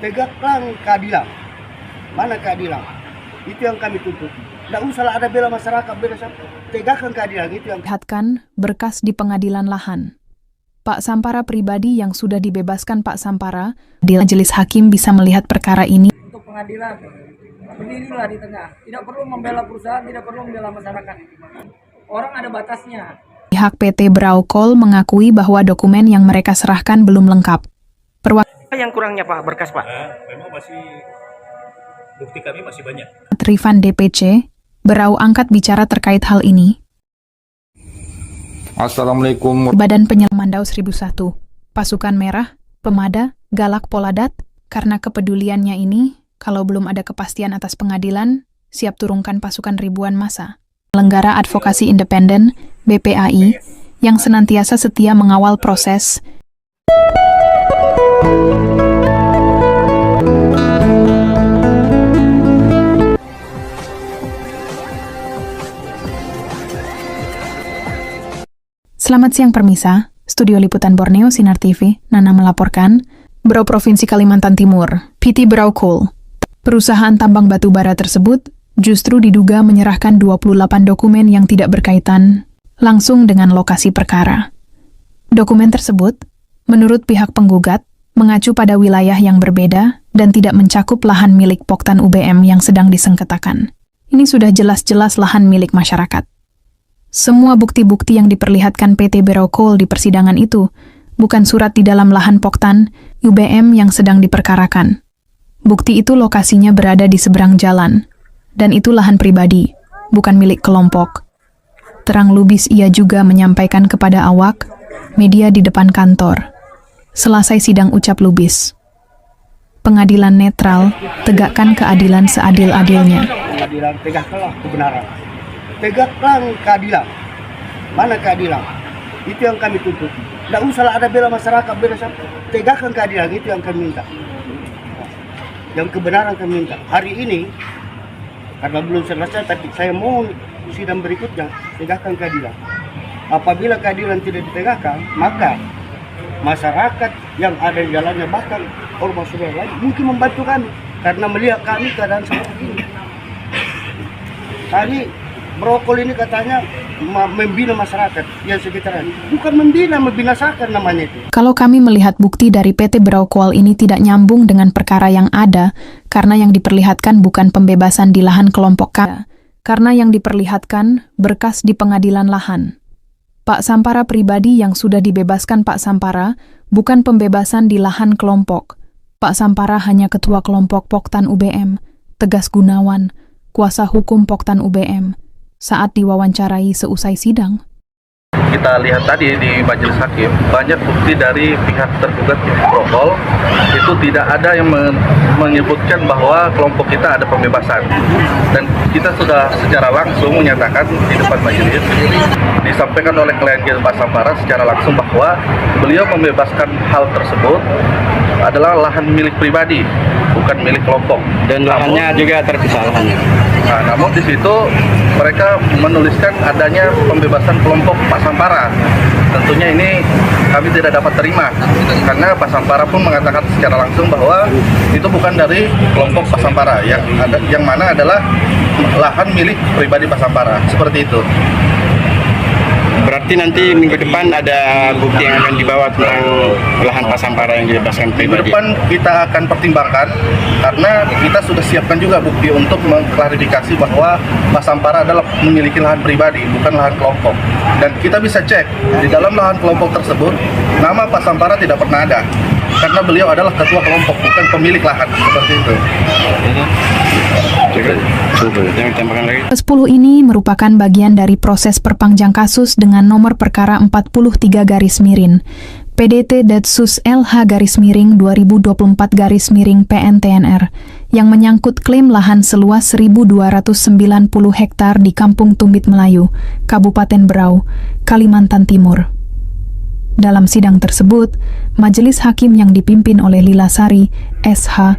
Tegakkan keadilan. Mana keadilan? Itu yang kami tuntut. Tidak usah ada bela masyarakat, bela siapa. Tegakkan keadilan, itu yang... Lihatkan berkas di pengadilan lahan. Pak Sampara pribadi yang sudah dibebaskan Pak Sampara, di majelis hakim bisa melihat perkara ini. Untuk pengadilan, berdirilah di tengah. Tidak perlu membela perusahaan, tidak perlu membela masyarakat. Orang ada batasnya. Pihak PT Braukol mengakui bahwa dokumen yang mereka serahkan belum lengkap. Apa yang kurangnya Pak, berkas Pak? Memang masih, bukti kami masih banyak. Rifan DPC, Berau angkat bicara terkait hal ini. Assalamualaikum. Badan Penyelamat Mandau 1001, Pasukan Merah, Pemada, Galak Poladat, karena kepeduliannya ini, kalau belum ada kepastian atas pengadilan, siap turunkan pasukan ribuan massa. Penyelenggara Advokasi Independen, BPAI, yang senantiasa setia mengawal proses. Selamat siang permisa, Studio Liputan Borneo Sinar TV, Nana melaporkan, Berau Provinsi Kalimantan Timur, PT Braukol. Perusahaan tambang batubara tersebut justru diduga menyerahkan 28 dokumen yang tidak berkaitan langsung dengan lokasi perkara. Dokumen tersebut, menurut pihak penggugat, mengacu pada wilayah yang berbeda dan tidak mencakup lahan milik Poktan UBM yang sedang disengketakan. Ini sudah jelas-jelas lahan milik masyarakat. Semua bukti-bukti yang diperlihatkan PT Braukol di persidangan itu bukan surat di dalam lahan Poktan UBM yang sedang diperkarakan. Bukti itu lokasinya berada di seberang jalan, dan itu lahan pribadi, bukan milik kelompok. Terang lubis ia juga menyampaikan kepada awak media di depan kantor. Selesai sidang ucap Lubis. Pengadilan netral, tegakkan keadilan seadil-adilnya. Keadilan, tegakkanlah kebenaran. Tegakkan keadilan. Mana keadilan? Itu yang kami tuntut. Tidak usah ada bela masyarakat, bela siapa. Tegakkan keadilan, itu yang kami minta. Yang kebenaran kami minta. Hari ini, karena belum selesai, tapi saya mau sidang berikutnya, tegakkan keadilan. Apabila keadilan tidak ditegakkan, maka masyarakat yang ada di jalannya, bahkan ormas saudara lain, mungkin membantu kami. Karena melihat kami keadaan seperti ini. Tadi Braukol ini katanya membina masyarakat yang sekitaran. Bukan membina, membinasakan namanya itu. Kalau kami melihat bukti dari PT Braukol ini tidak nyambung dengan perkara yang ada, karena yang diperlihatkan bukan pembebasan di lahan kelompok K, karena yang diperlihatkan berkas di pengadilan lahan. Pak Sampara pribadi yang sudah dibebaskan Pak Sampara, bukan pembebasan di lahan kelompok. Pak Sampara hanya ketua kelompok Poktan UBM, Tegas Gunawan, kuasa hukum Poktan UBM, saat diwawancarai seusai sidang. Kita lihat tadi di majelis hakim, banyak bukti dari pihak tergugat Braukol itu tidak ada yang menyebutkan bahwa kelompok kita ada pembebasan. Dan kita sudah secara langsung menyatakan di depan majelis, disampaikan oleh klien kita Pak Sampara secara langsung bahwa beliau membebaskan hal tersebut adalah lahan milik pribadi, bukan milik kelompok. Dan lahannya juga terpisah lahannya. Nah, namun di situ mereka menuliskan adanya pembebasan kelompok Pak Sampara. Tentunya ini kami tidak dapat terima karena Pak Sampara pun mengatakan secara langsung bahwa itu bukan dari kelompok Pak Sampara, yang mana adalah lahan milik pribadi Pak Sampara. Seperti itu. Berarti nanti minggu depan ada bukti yang akan dibawa tentang lahan Pak Sampara yang dibebaskan pribadi. Minggu depan kita akan pertimbangkan karena kita sudah siapkan juga bukti untuk mengklarifikasi bahwa Pak Sampara adalah memiliki lahan pribadi, bukan lahan kelompok. Dan kita bisa cek di dalam lahan kelompok tersebut nama Pak Sampara tidak pernah ada karena beliau adalah ketua kelompok, bukan pemilik lahan. Seperti itu. 10 ini merupakan bagian dari proses perpanjang kasus dengan nomor perkara 43 garis miring PDT Detsus LH garis miring 2024 garis miring PNTNR yang menyangkut klaim lahan seluas 1.290 hektar di Kampung Tumbit Melayu, Kabupaten Berau, Kalimantan Timur. Dalam sidang tersebut, majelis hakim yang dipimpin oleh Lila Sari, SH,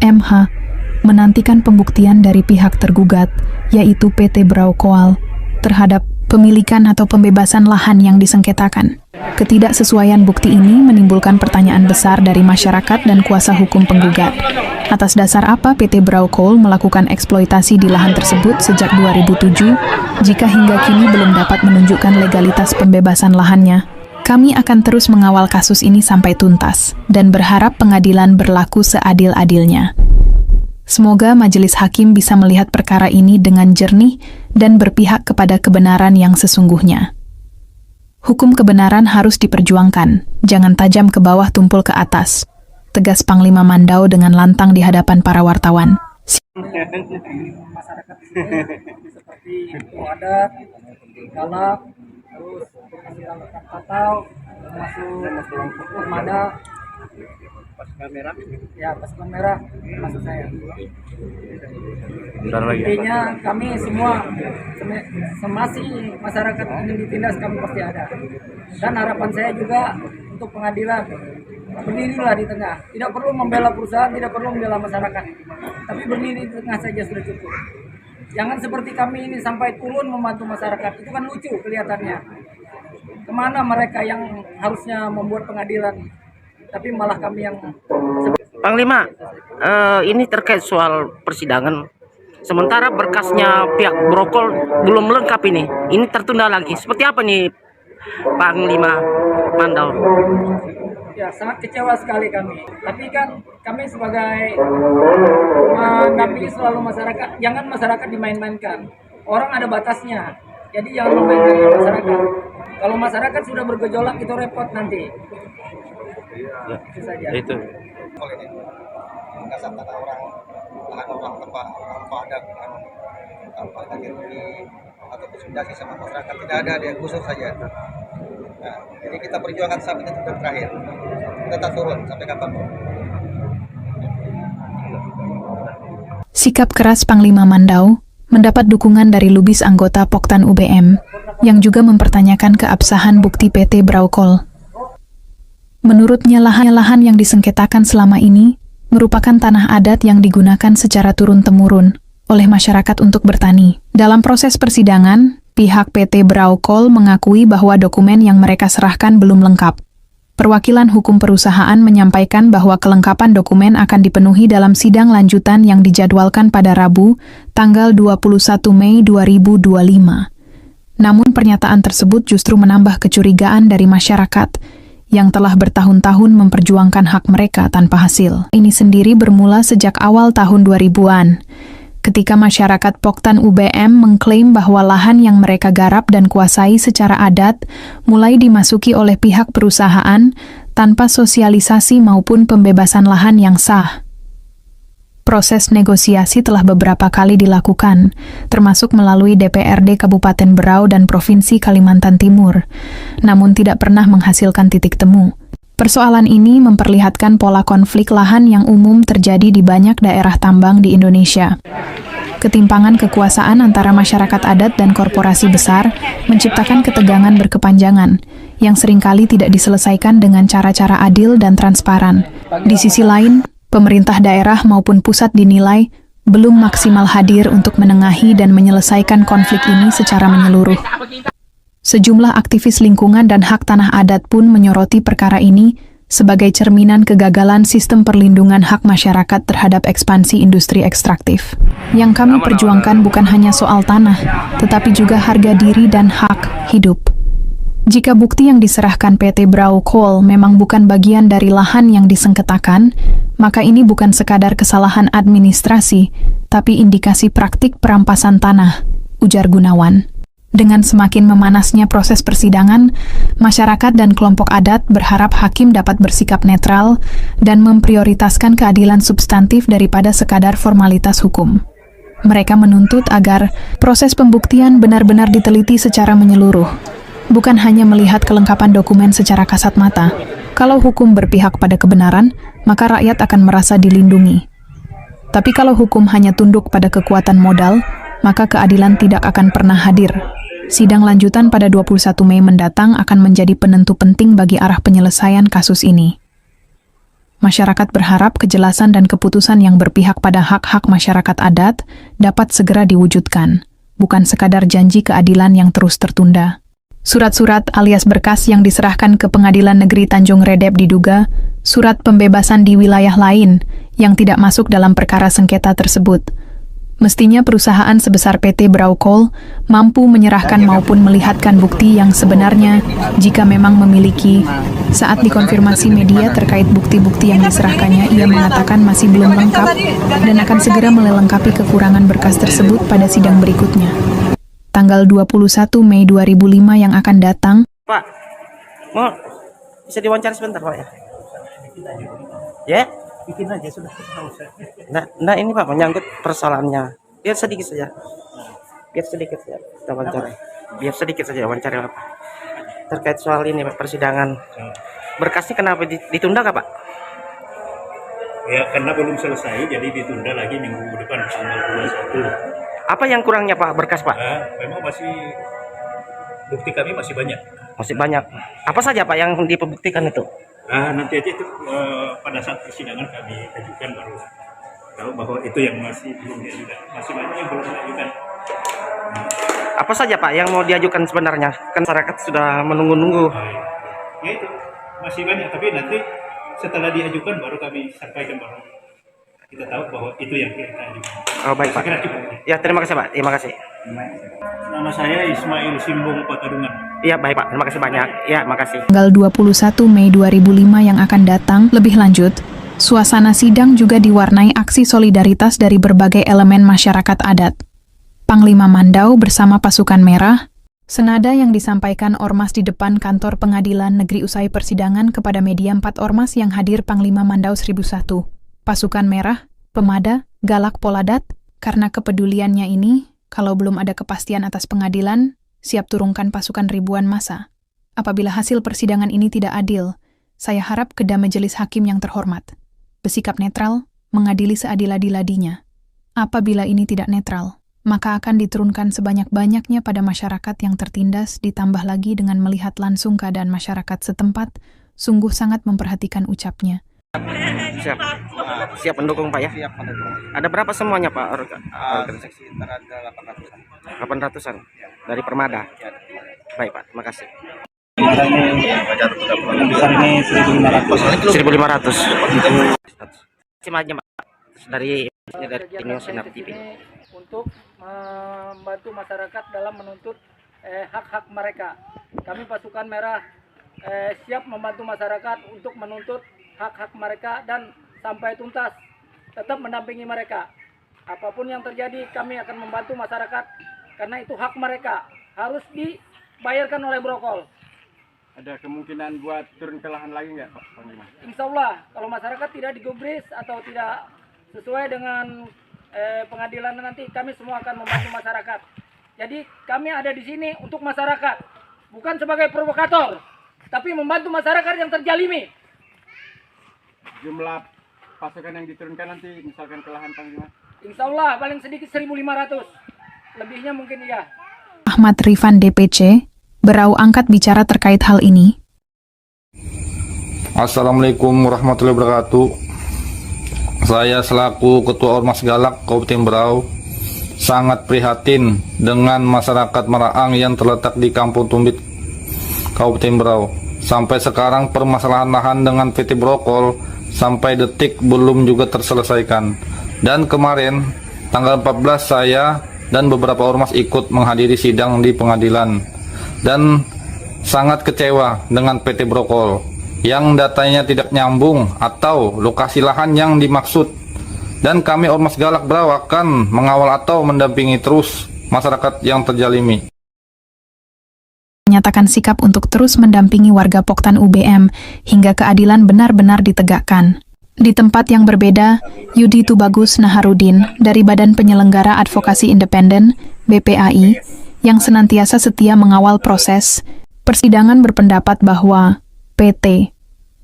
MH, menantikan pembuktian dari pihak tergugat, yaitu PT Braukol, terhadap pemilikan atau pembebasan lahan yang disengketakan. Ketidaksesuaian bukti ini menimbulkan pertanyaan besar dari masyarakat dan kuasa hukum penggugat. Atas dasar apa PT Brau Coal melakukan eksploitasi di lahan tersebut sejak 2007, jika hingga kini belum dapat menunjukkan legalitas pembebasan lahannya? Kami akan terus mengawal kasus ini sampai tuntas, dan berharap pengadilan berlaku seadil-adilnya. Semoga majelis hakim bisa melihat perkara ini dengan jernih dan berpihak kepada kebenaran yang sesungguhnya. Hukum kebenaran harus diperjuangkan, jangan tajam ke bawah tumpul ke atas. Tegas Panglima Mandau dengan lantang di hadapan para wartawan. Masyarakat seperti itu adat, galak, terus katau, masuk armada, pasukan merah, maksud saya. Intinya kami semua semasi masyarakat ingin ditindas, kami pasti ada. Dan harapan saya juga untuk pengadilan, berdirilah di tengah. Tidak perlu membela perusahaan, tidak perlu membela masyarakat, tapi berdiri di tengah saja sudah cukup. Jangan seperti kami ini sampai turun membantu masyarakat, itu kan lucu kelihatannya. Kemana mereka yang harusnya membuat pengadilan, tapi malah kami yang... Panglima, ini terkait soal persidangan. Sementara berkasnya pihak Brau Coal belum lengkap ini. Ini tertunda lagi. Seperti apa nih Panglima Mandau? Ya, sangat kecewa sekali kami. Tapi kan kami sebagai mendampingi selalu masyarakat, jangan masyarakat dimain-mainkan. Orang ada batasnya. Jadi jangan memainkan masyarakat. Kalau masyarakat sudah bergejolak itu repot nanti. Ya, itu saja. itu. Kasar kata orang, lahan orang tanpa ada tanpa lagi atau konsultasi sama masyarakat, tidak ada, dia khusus saja. Nah, jadi kita perjuangkan sampai titik terakhir. Kita tak turun sampai kapanpun. Sikap keras Panglima Mandau mendapat dukungan dari lubis anggota Poktan UBM yang juga mempertanyakan keabsahan bukti PT Brau Coal. Menurutnya lahan-lahan yang disengketakan selama ini merupakan tanah adat yang digunakan secara turun-temurun oleh masyarakat untuk bertani. Dalam proses persidangan, pihak PT Brau Coal mengakui bahwa dokumen yang mereka serahkan belum lengkap. Perwakilan hukum perusahaan menyampaikan bahwa kelengkapan dokumen akan dipenuhi dalam sidang lanjutan yang dijadwalkan pada Rabu, tanggal 21 Mei 2025. Namun pernyataan tersebut justru menambah kecurigaan dari masyarakat yang telah bertahun-tahun memperjuangkan hak mereka tanpa hasil. Ini sendiri bermula sejak awal tahun 2000-an, ketika masyarakat Poktan UBM mengklaim bahwa lahan yang mereka garap dan kuasai secara adat mulai dimasuki oleh pihak perusahaan tanpa sosialisasi maupun pembebasan lahan yang sah. Proses negosiasi telah beberapa kali dilakukan, termasuk melalui DPRD Kabupaten Berau dan Provinsi Kalimantan Timur, namun tidak pernah menghasilkan titik temu. Persoalan ini memperlihatkan pola konflik lahan yang umum terjadi di banyak daerah tambang di Indonesia. Ketimpangan kekuasaan antara masyarakat adat dan korporasi besar menciptakan ketegangan berkepanjangan, yang seringkali tidak diselesaikan dengan cara-cara adil dan transparan. Di sisi lain, pemerintah daerah maupun pusat dinilai belum maksimal hadir untuk menengahi dan menyelesaikan konflik ini secara menyeluruh. Sejumlah aktivis lingkungan dan hak tanah adat pun menyoroti perkara ini sebagai cerminan kegagalan sistem perlindungan hak masyarakat terhadap ekspansi industri ekstraktif. Yang kami perjuangkan bukan hanya soal tanah, tetapi juga harga diri dan hak hidup. Jika bukti yang diserahkan PT Brau Coal memang bukan bagian dari lahan yang disengketakan, maka ini bukan sekadar kesalahan administrasi, tapi indikasi praktik perampasan tanah, ujar Gunawan. Dengan semakin memanasnya proses persidangan, masyarakat dan kelompok adat berharap hakim dapat bersikap netral dan memprioritaskan keadilan substantif daripada sekadar formalitas hukum. Mereka menuntut agar proses pembuktian benar-benar diteliti secara menyeluruh, bukan hanya melihat kelengkapan dokumen secara kasat mata. Kalau hukum berpihak pada kebenaran, maka rakyat akan merasa dilindungi. Tapi kalau hukum hanya tunduk pada kekuatan modal, maka keadilan tidak akan pernah hadir. Sidang lanjutan pada 21 Mei mendatang akan menjadi penentu penting bagi arah penyelesaian kasus ini. Masyarakat berharap kejelasan dan keputusan yang berpihak pada hak-hak masyarakat adat dapat segera diwujudkan, bukan sekadar janji keadilan yang terus tertunda. Surat-surat alias berkas yang diserahkan ke Pengadilan Negeri Tanjung Redep diduga surat pembebasan di wilayah lain yang tidak masuk dalam perkara sengketa tersebut. Mestinya perusahaan sebesar PT Braukol mampu menyerahkan maupun melihatkan bukti yang sebenarnya jika memang memiliki. Saat dikonfirmasi media terkait bukti-bukti yang diserahkannya, ia mengatakan masih belum lengkap dan akan segera melengkapi kekurangan berkas tersebut pada sidang berikutnya. Tanggal 21 Mei 2005 yang akan datang. Pak, mau bisa diwawancara sebentar Pak ya? Ya? Bikin aja sudah. Nah ini Pak menyangkut persoalannya. Biar sedikit saja. Biar sedikit saja kita wawancara. Biar sedikit saja wawancara Pak. Terkait soal ini Pak, persidangan. Berkasnya kenapa ditunda Kak Pak? Ya karena belum selesai, jadi ditunda lagi minggu depan tanggal 21. Apa yang kurangnya Pak berkas Pak? Memang bukti kami masih banyak. Masih banyak. Apa saja Pak yang dibuktikan itu? Nanti aja itu pada saat persidangan kami ajukan baru tahu bahwa itu yang masih belum diajukan. Masih banyak yang belum diajukan. Apa saja Pak yang mau diajukan sebenarnya? Kan masyarakat sudah menunggu-nunggu. Ya itu masih banyak, tapi nanti setelah diajukan baru kami sampaikan baru kita tahu bahwa itu yang kita ajukan. Oh baik Pak. Ya terima kasih Pak. Terima kasih. Nama saya Ismail Simbong Patadungan. Iya baik Pak. Terima kasih banyak. Ya makasih. Tanggal 21 Mei 2005 yang akan datang. Lebih lanjut, suasana sidang juga diwarnai aksi solidaritas dari berbagai elemen masyarakat adat. Panglima Mandau bersama pasukan merah, senada yang disampaikan Ormas di depan kantor Pengadilan Negeri usai persidangan kepada media 4 Ormas yang hadir Panglima Mandau 1001. Pasukan merah, Pemada, Galak Poladat, karena kepeduliannya ini, kalau belum ada kepastian atas pengadilan, siap turunkan pasukan ribuan massa. Apabila hasil persidangan ini tidak adil, saya harap Kedah Majelis Hakim yang terhormat bersikap netral, mengadili seadil-adiladinya. Apabila ini tidak netral, maka akan diturunkan sebanyak-banyaknya pada masyarakat yang tertindas, ditambah lagi dengan melihat langsung keadaan masyarakat setempat, sungguh sangat memperhatikan ucapnya. Siap. Siap mendukung Pak ya? Siap mendukung. Ada berapa semuanya Pak organisasi? Ada 800-an. 800-an dari Permada. Baik Pak, terima kasih. Besar ini 1.500. 1.500. Terima kasih Pak dari News Sinar TV. Untuk membantu masyarakat dalam menuntut hak-hak mereka. Kami pasukan merah siap membantu masyarakat untuk menuntut hak-hak mereka dan sampai tuntas, tetap mendampingi mereka. Apapun yang terjadi, kami akan membantu masyarakat karena itu hak mereka, harus dibayarkan oleh Brokol. Ada kemungkinan buat turun ke lahan lagi nggak Pak? Insya Allah, kalau masyarakat tidak digubris atau tidak sesuai dengan pengadilan nanti, kami semua akan membantu masyarakat. Jadi kami ada di sini untuk masyarakat, bukan sebagai provokator, tapi membantu masyarakat yang terjalimi. Jumlah pasukan yang diturunkan nanti misalkan ke lahan Panglima? Insya Allah paling sedikit 1.500, lebihnya mungkin iya. Ahmad Rifan DPC, Berau angkat bicara terkait hal ini. Assalamualaikum warahmatullahi wabarakatuh. Saya selaku Ketua Ormas Galak Kabupaten Berau sangat prihatin dengan masyarakat Maraang yang terletak di Kampung Tumbit, Kabupaten Berau. Sampai sekarang permasalahan lahan dengan PT Brokol sampai detik belum juga terselesaikan. Dan kemarin tanggal 14 saya dan beberapa ormas ikut menghadiri sidang di pengadilan dan sangat kecewa dengan PT Brokol yang datanya tidak nyambung atau lokasi lahan yang dimaksud. Dan kami Ormas Galak Berau akan mengawal atau mendampingi terus masyarakat yang terjalimi. Menyatakan sikap untuk terus mendampingi warga Poktan UBM hingga keadilan benar-benar ditegakkan. Di tempat yang berbeda, Yudi Tubagus Naharudin dari Badan Penyelenggara Advokasi Independen (BPAI) yang senantiasa setia mengawal proses persidangan berpendapat bahwa PT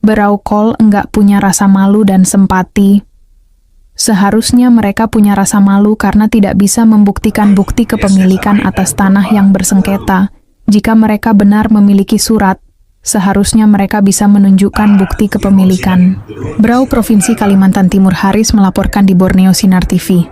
Braukol enggak punya rasa malu dan simpati. Seharusnya mereka punya rasa malu karena tidak bisa membuktikan bukti kepemilikan atas tanah yang bersengketa. Jika mereka benar memiliki surat, seharusnya mereka bisa menunjukkan bukti kepemilikan. Brau Provinsi Kalimantan Timur Haris melaporkan di Borneo Sinar TV.